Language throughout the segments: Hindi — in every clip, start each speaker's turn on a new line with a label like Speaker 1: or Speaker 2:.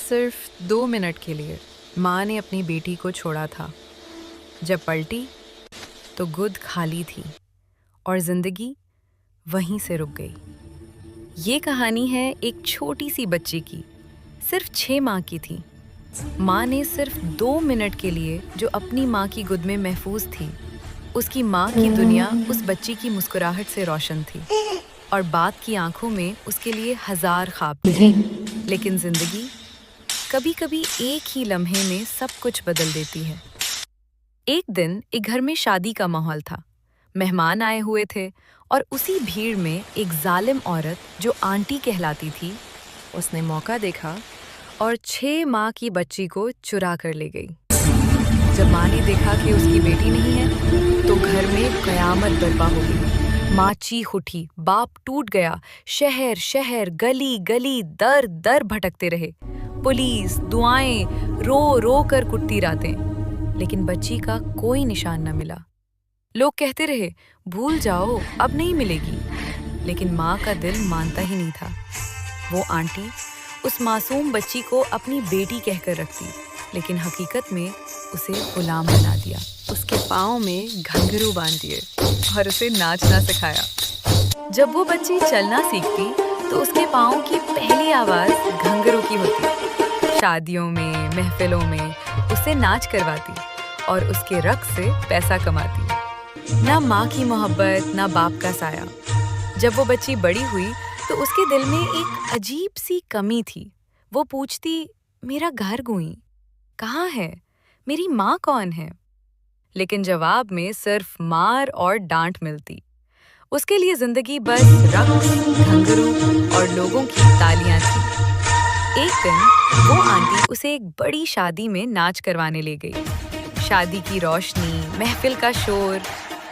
Speaker 1: सिर्फ 2 मिनट के लिए माँ ने अपनी बेटी को छोड़ा था। जब पलटी तो गुद खाली थी और जिंदगी वहीं से रुक गई। ये कहानी है एक छोटी सी बच्ची की, सिर्फ 6 माह की थी। माँ ने सिर्फ 2 मिनट के लिए जो अपनी माँ की गोद में महफूज थी, उसकी माँ की दुनिया उस बच्ची की मुस्कुराहट से रोशन थी और बात की आंखों में उसके लिए 1000 ख्वाब थे। लेकिन जिंदगी कभी कभी एक ही लम्हे में सब कुछ बदल देती है। एक दिन एक घर में शादी का माहौल था। मेहमान आए हुए थे और उसी भीड़ में एक जालिम औरत जो आंटी कहलाती थी, उसने मौका देखा और 6 माह की बच्ची को चुरा कर ले गई। जब माँ ने देखा कि उसकी बेटी नहीं है तो घर में कयामत बर्पा हो गई। माँ चीख उठी, बाप टूट गया, शहर शहर गली गली दर दर भटकते रहे। पुलिस, दुआएं, रो रो कर कुटती रातें, लेकिन बच्ची का कोई निशान न मिला। लोग कहते रहे, भूल जाओ, अब नहीं मिलेगी। लेकिन माँ का दिल मानता ही नहीं था। वो आंटी उस मासूम बच्ची को अपनी बेटी कहकर रखती, लेकिन हकीकत में उसे गुलाम बना दिया। उसके पाँव में घंघरू बांध दिए और उसे नाचना सिखाया। जब वो बच्ची चलना सीखती तो उसके पाँव की पहली आवाज़ घंघरू की होती। शादियों में, महफिलों में उसे नाच करवाती और उसके रक़्स से पैसा कमाती। ना माँ की मोहब्बत, ना बाप का साया। जब वो बच्ची बड़ी हुई तो उसके दिल में एक अजीब सी कमी थी। वो पूछती, मेरा घर गुई कहाँ है? मेरी माँ कौन है? लेकिन जवाब में सिर्फ मार और डांट मिलती। उसके लिए जिंदगी बस रक़्स, घंघरू और लोगों की तालियां थी। एक दिन वो आंटी उसे एक बड़ी शादी में नाच करवाने ले गई। शादी की रोशनी, महफिल का शोर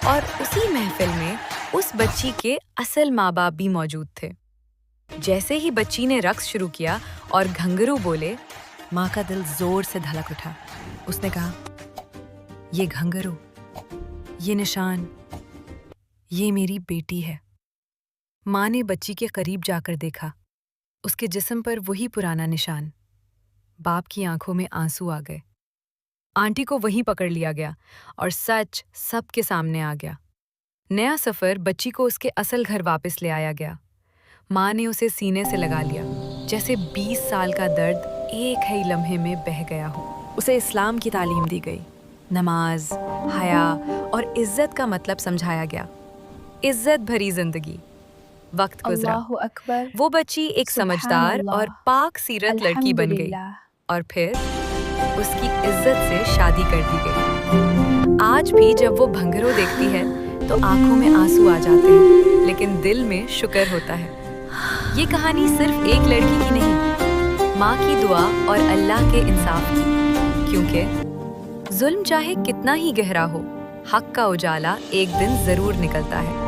Speaker 1: और उसी महफिल में उस बच्ची के असल माँ बाप भी मौजूद थे। जैसे ही बच्ची ने रक़्स शुरू किया और घंघरू बोले, माँ का दिल जोर से धड़क उठा। उसने कहा, ये घंघरू, ये निशान, ये मेरी बेटी है। माँ ने बच्ची के करीब जाकर देखा। उसके जिस्म पर वही पुराना निशान। बाप की आंखों में आंसू आ गए। आंटी को वहीं पकड़ लिया गया और सच सबके सामने आ गया। नया सफर बच्ची को उसके असल घर वापस ले आया गया। माँ ने उसे सीने से लगा लिया, जैसे 20 साल का दर्द एक ही लम्हे में बह गया हो। उसे इस्लाम की तालीम दी गई। नमाज, हया और इज्जत का मतलब समझाया गया। इज्जत भरी जिंदगी। वक्त गुजरा। वो बच्ची एक समझदार और पाक सीरत लड़की बन गई और फिर उसकी इज्जत से शादी कर दी गई। आज भी जब वो भंगरों देखती है तो आंखों में आंसू आ जाते हैं, लेकिन दिल में शुक्र होता है। ये कहानी सिर्फ एक लड़की की नहीं, माँ की दुआ और अल्लाह के इंसाफ की। क्योंकि जुल्म चाहे कितना ही गहरा हो, हक का उजाला एक दिन जरूर निकलता है।